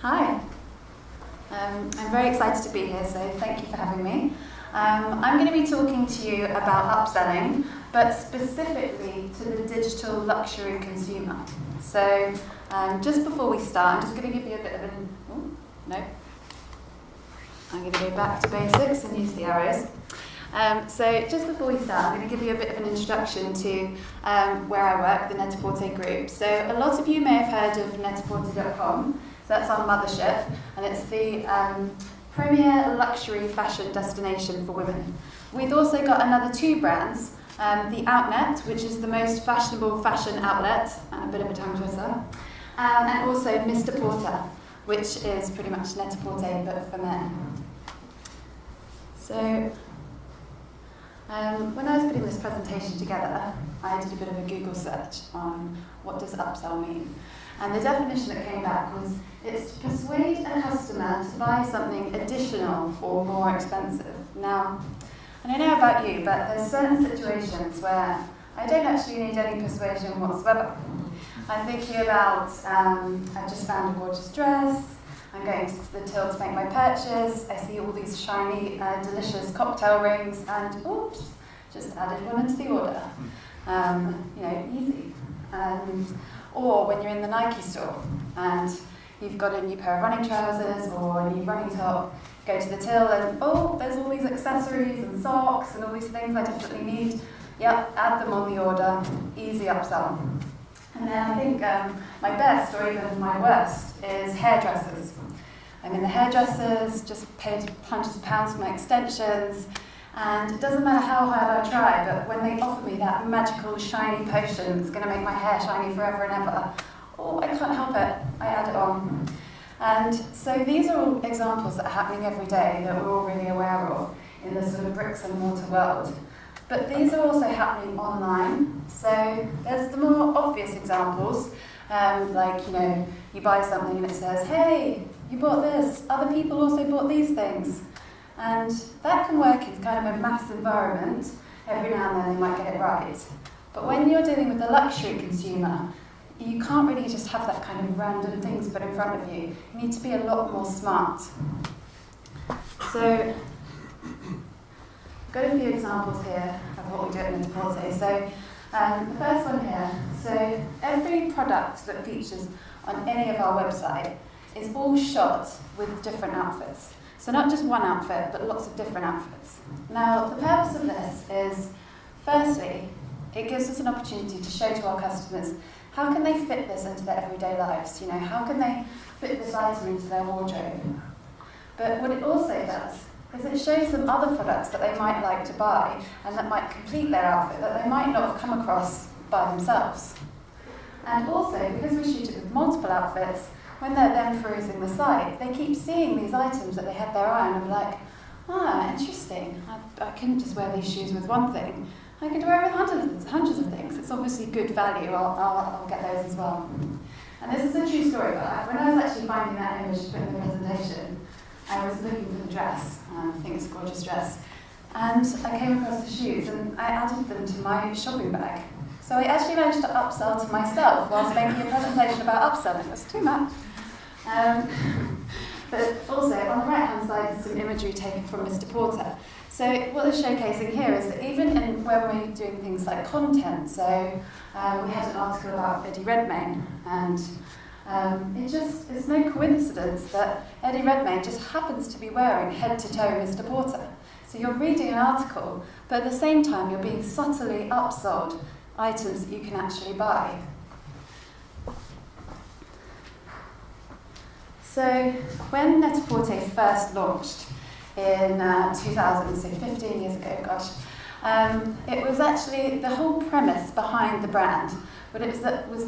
Hi. I'm very excited to be here, so thank you for having me. I'm going to be talking to you about upselling, but specifically to the digital luxury consumer. So just before we start, I'm just going to give you a bit of an... I'm going to go back to basics and use the arrows. So just before we start, I'm going to give you a bit of an introduction to where I work, the NetAPorter group. So a lot of you may have heard of NetAPorter.com. So that's our mothership, and it's the premier luxury fashion destination for women. We've also got another two brands, the Outnet, which is the most fashionable fashion outlet, a bit of a tongue twister, and also Mr. Porter, which is pretty much NetAPorter but for men. So when I was putting this presentation together, I did a bit of a Google search on what does upsell mean. And the definition that came back was, it's to persuade a customer to buy something additional or more expensive. Now, I don't know about you, but there's certain situations where I don't actually need any persuasion whatsoever. I'm thinking about, I've just found a gorgeous dress, I'm going to the till to make my purchase, I see all these shiny, delicious cocktail rings, and oops, just added one into the order. Easy. Or when you're in the Nike store and you've got a new pair of running trousers or a new running top, go to the till and, there's all these accessories and socks and all these things I definitely need. Yep, add them on the order, easy upsell. And then I think my best, or even my worst, is hairdressers. I'm in the hairdressers, just paid hundreds of pounds for my extensions, and it doesn't matter how hard I try, but when they offer me that magical shiny potion that's going to make my hair shiny forever and ever, I can't help it, I add it on. And so these are all examples that are happening every day that we're all really aware of in the sort of bricks and mortar world. But these are also happening online. So there's the more obvious examples, you buy something and it says, hey, you bought this, other people also bought these things. And that can work in kind of a mass environment. Every now and then they might get it right. But when you're dealing with the luxury consumer, you can't really just have that kind of random things put in front of you. You need to be a lot more smart. So I've got a few examples here of what we do at NetAPorter. So the first one here, so every product that features on any of our website is all shot with different outfits. So not just one outfit, but lots of different outfits. Now, the purpose of this is, firstly, it gives us an opportunity to show to our customers how can they fit this into their everyday lives. How can they fit this item into their wardrobe? But what it also does is it shows them other products that they might like to buy and that might complete their outfit that they might not have come across by themselves. And also, because we shoot it with multiple outfits, when they're then perusing the site, they keep seeing these items that they had their eye on and are like, interesting, I couldn't just wear these shoes with one thing. I could wear it with hundreds of things. It's obviously good value, I'll get those as well. And this is a true story, but when I was actually finding that image to put in the presentation, I was looking for the dress, I think it's a gorgeous dress, and I came across the shoes and I added them to my shopping bag. So I actually managed to upsell to myself whilst making a presentation about upselling. It was too much. But also, on the right-hand side is some imagery taken from Mr. Porter. So what they're showcasing here is that even when we're doing things like content, so we had an article about Eddie Redmayne, and it's no coincidence that Eddie Redmayne just happens to be wearing head-to-toe Mr. Porter. So you're reading an article, but at the same time you're being subtly upsold items that you can actually buy. So when NetAPorter first launched in 2000, so 15 years ago, it was actually the whole premise behind the brand, but it was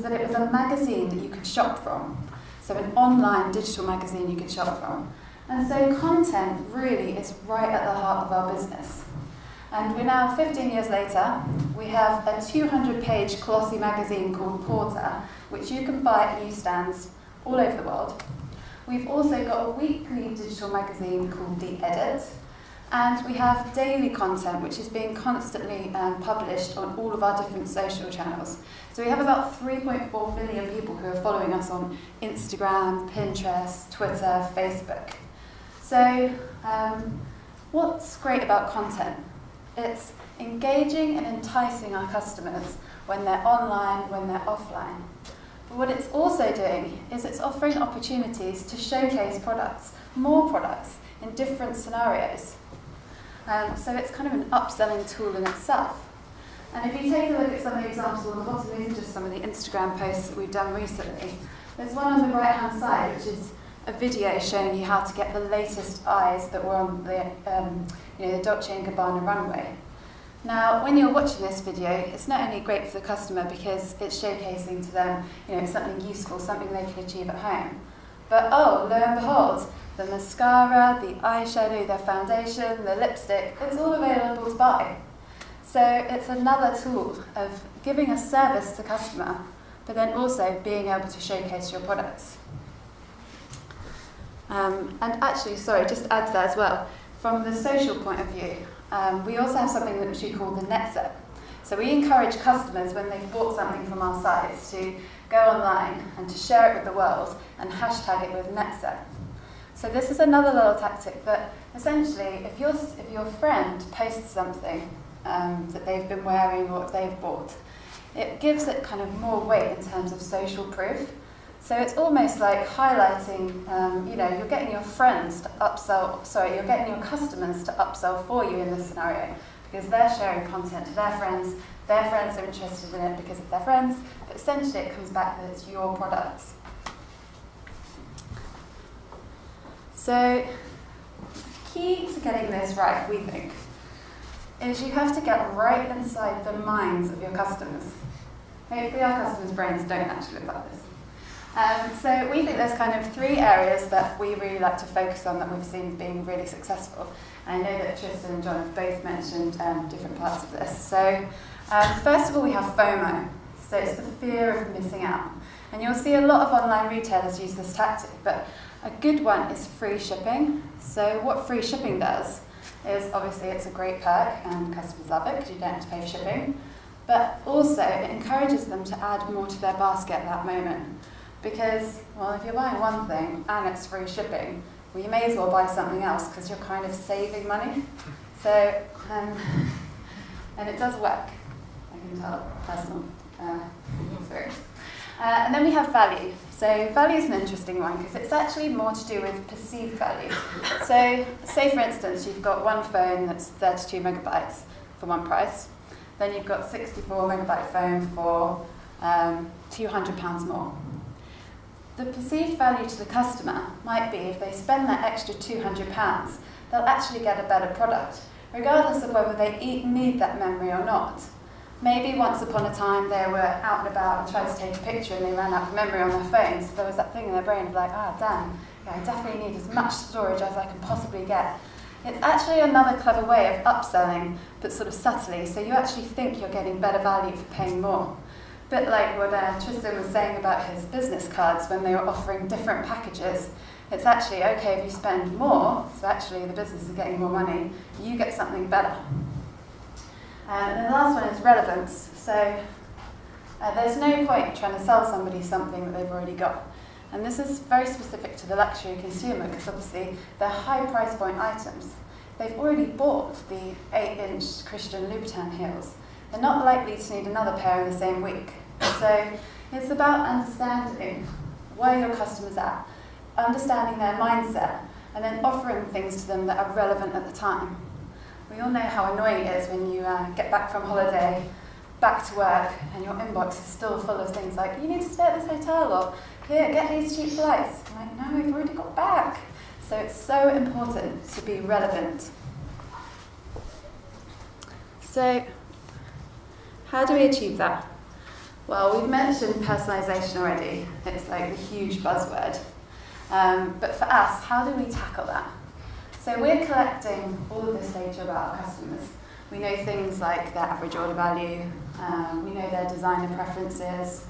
that it was a magazine that you could shop from. So an online digital magazine you could shop from. And so content really is right at the heart of our business. And we're now 15 years later, we have a 200-page glossy magazine called Porter, which you can buy at newsstands all over the world. We've also got a weekly digital magazine called The Edit, And we have daily content, which is being constantly published on all of our different social channels. So we have about 3.4 million people who are following us on Instagram, Pinterest, Twitter, Facebook. So what's great about content? It's engaging and enticing our customers when they're online, when they're offline. But what it's also doing is it's offering opportunities to showcase products, more products, in different scenarios. So it's kind of an upselling tool in itself. And if you take a look at some of the examples on the bottom, these are just some of the Instagram posts that we've done recently. There's one on the right-hand side, which is a video showing you how to get the latest eyes that were on the Dolce & Gabbana runway. Now, when you're watching this video, it's not only great for the customer because it's showcasing to them, something useful, something they can achieve at home. But lo and behold, the mascara, the eyeshadow, the foundation, the lipstick, it's all available to buy. So it's another tool of giving a service to the customer, but then also being able to showcase your products. And actually, just to add to that as well, from the social point of view, we also have something which we call the net set. So we encourage customers when they've bought something from our sites to go online and to share it with the world and hashtag it with net set. So this is another little tactic that essentially, if your friend posts something that they've been wearing or they've bought, it gives it kind of more weight in terms of social proof. So it's almost like highlighting, you're getting your friends to you're getting your customers to upsell for you in this scenario because they're sharing content to their friends are interested in it because of their friends, but essentially it comes back that it's your products. So, key to getting this right, we think, is you have to get right inside the minds of your customers. Hopefully our customers' brains don't actually look like this. So we think there's kind of 3 areas that we really like to focus on that we've seen being really successful. I know that Tristan and John have both mentioned different parts of this. So first of all, we have FOMO. So it's the fear of missing out. And you'll see a lot of online retailers use this tactic, but a good one is free shipping. So what free shipping does is obviously it's a great perk and customers love it because you don't have to pay for shipping. But also it encourages them to add more to their basket at that moment. Because, if you're buying one thing and it's free shipping, you may as well buy something else because you're kind of saving money. So, and it does work. I can tell personal experience. And then we have value. So value is an interesting one because it's actually more to do with perceived value. So say for instance you've got one phone that's 32 megabytes for one price, then you've got 64 megabyte phone for £200 more. The perceived value to the customer might be if they spend that extra £200, they'll actually get a better product, regardless of whether they need that memory or not. Maybe once upon a time they were out and about and tried to take a picture and they ran out of memory on their phone, so there was that thing in their brain of like, damn, I definitely need as much storage as I can possibly get. It's actually another clever way of upselling, but sort of subtly, so you actually think you're getting better value for paying more. A bit like what Tristan was saying about his business cards when they were offering different packages. It's actually okay if you spend more, so actually the business is getting more money, you get something better. And then the last one is relevance. So there's no point trying to sell somebody something that they've already got. And this is very specific to the luxury consumer because obviously they're high price point items. They've already bought the 8-inch Christian Louboutin heels. They're not likely to need another pair in the same week. So it's about understanding where your customer's at, understanding their mindset, and then offering things to them that are relevant at the time. We all know how annoying it is when you get back from holiday, back to work, and your inbox is still full of things like, you need to stay at this hotel, or here, get these cheap flights. I'm like, no, I've already got back. So it's so important to be relevant. So how do we achieve that? Well, we've mentioned personalization already. It's like the huge buzzword. But for us, how do we tackle that? So we're collecting all of this data about our customers. We know things like their average order value, we know their designer preferences,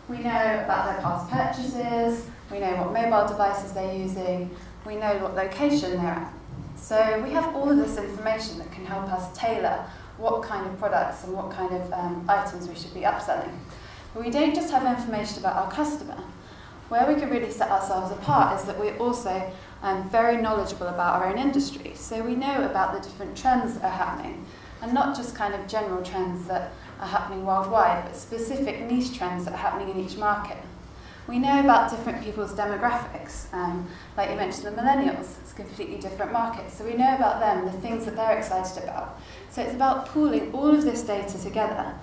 we know about their past purchases, we know what mobile devices they're using, we know what location they're at. So we have all of this information that can help us tailor what kind of products and what kind of items we should be upselling. But we don't just have information about our customer. Where we can really set ourselves apart is that we're also very knowledgeable about our own industry. So we know about the different trends that are happening, and not just kind of general trends that are happening worldwide, but specific niche trends that are happening in each market. We know about different people's demographics. Like you mentioned, the millennials, it's a completely different market. So we know about them, the things that they're excited about. So it's about pooling all of this data together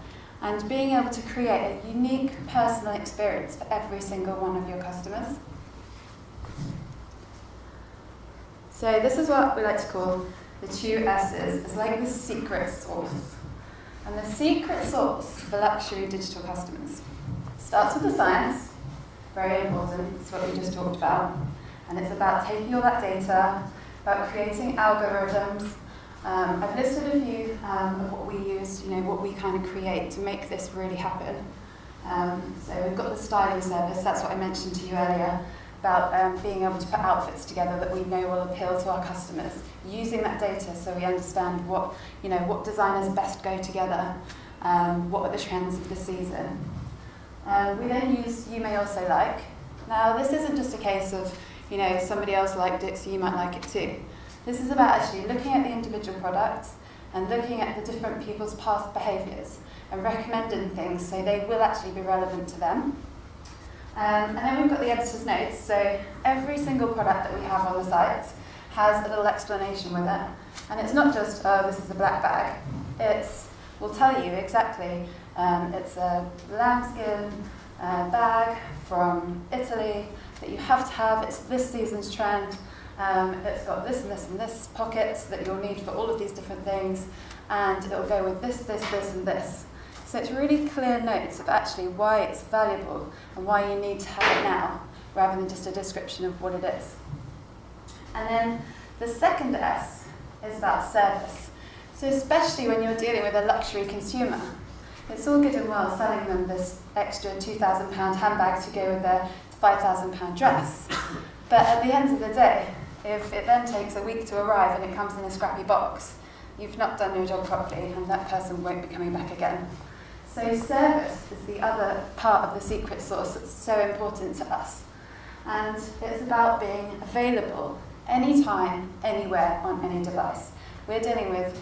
and being able to create a unique personal experience for every single one of your customers. So this is what we like to call the two S's. It's like the secret sauce. And the secret sauce for luxury digital customers starts with the science, very important, it's what we just talked about. And it's about taking all that data, about creating algorithms. I've listed a few of what we use, what we kind of create to make this really happen. So we've got the styling service, that's what I mentioned to you earlier, about being able to put outfits together that we know will appeal to our customers, using that data so we understand what designers best go together, what are the trends of the season. We then use You May Also Like. Now this isn't just a case of, somebody else liked it so you might like it too. This is about actually looking at the individual products and looking at the different people's past behaviours and recommending things so they will actually be relevant to them. And then we've got the editor's notes, so every single product that we have on the site has a little explanation with it. And it's not just, oh, this is a black bag. We'll tell you exactly, it's a lambskin bag from Italy that you have to have, it's this season's trend, it's got this and this and this pockets that you'll need for all of these different things, and it'll go with this, this, this and this. So it's really clear notes of actually why it's valuable and why you need to have it now, rather than just a description of what it is. And then the second S is about service. So especially when you're dealing with a luxury consumer, it's all good and well selling them this extra £2,000 handbag to go with their £5,000 dress. But at the end of the day, if it then takes a week to arrive and it comes in a scrappy box, you've not done your job properly and that person won't be coming back again. So service is the other part of the secret sauce that's so important to us. And it's about being available anytime, anywhere, on any device. We're dealing with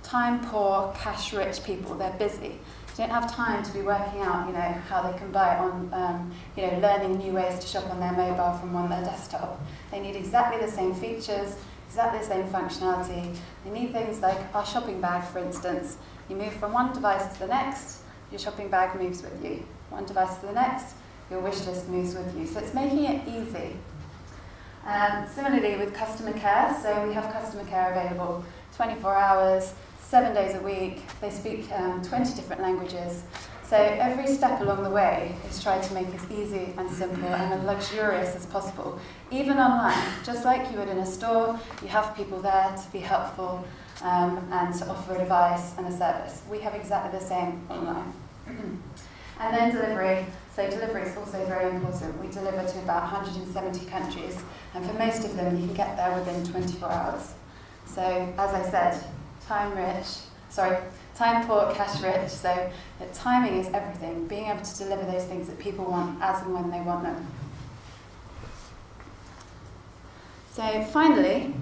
time-poor, cash-rich people. They're busy. They don't have time to be working out, how they can buy it on, learning new ways to shop on their mobile from on their desktop. They need exactly the same features, exactly the same functionality. They need things like our shopping bag, for instance. You move from one device to the next, your shopping bag moves with you. One device to the next, your wish list moves with you. So it's making it easy. Similarly with customer care, so we have customer care available 24 hours, 7 days a week. They speak 20 different languages. So every step along the way is trying to make it as easy and simple and as luxurious as possible. Even online, just like you would in a store, you have people there to be helpful and to offer advice and a service. We have exactly the same online. And then delivery. So delivery is also very important. We deliver to about 170 countries, and for most of them you can get there within 24 hours. So as I said, time poor, cash rich, so that timing is everything, being able to deliver those things that people want as and when they want them. So finally,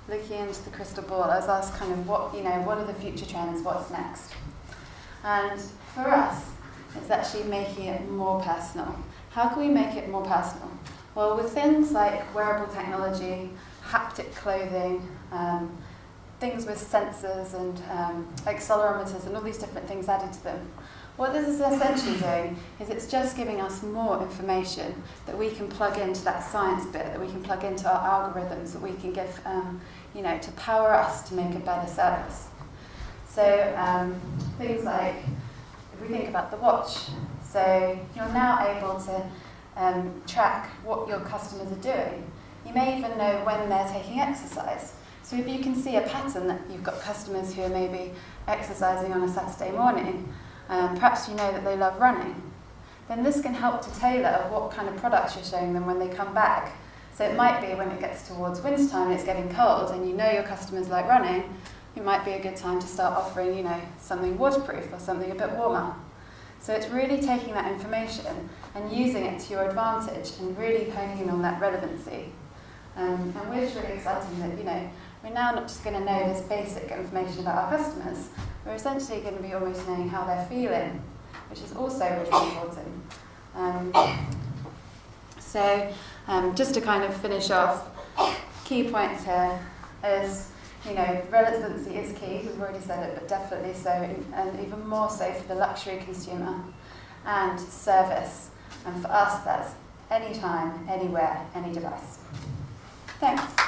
looking into the crystal ball, I was asked kind of what are the future trends, what's next? And for us, it's actually making it more personal. How can we make it more personal? Well, with things like wearable technology, haptic clothing, things with sensors and accelerometers and all these different things added to them. What this is essentially doing is it's just giving us more information that we can plug into that science bit, that we can plug into our algorithms, that we can give, to power us to make a better service. So things like, if we think about the watch, so you're now able to track what your customers are doing. You may even know when they're taking exercise. So if you can see a pattern that you've got customers who are maybe exercising on a Saturday morning, perhaps you know that they love running, then this can help to tailor what kind of products you're showing them when they come back So it might be when it gets towards wintertime and it's getting cold and you know your customers like running, it might be a good time to start offering, you know, something waterproof or something a bit warmer. So it's really taking that information and using it to your advantage and really honing in on that relevancy. And we're just really excited that, you know, we're now not just going to know this basic information about our customers, we're essentially going to be almost knowing how they're feeling, which is also really important. Just to kind of finish off, key points here is, you know, relevancy is key, we've already said it, but definitely so, and even more so for the luxury consumer, and service. And for us, that's anytime, anywhere, any device. Thanks.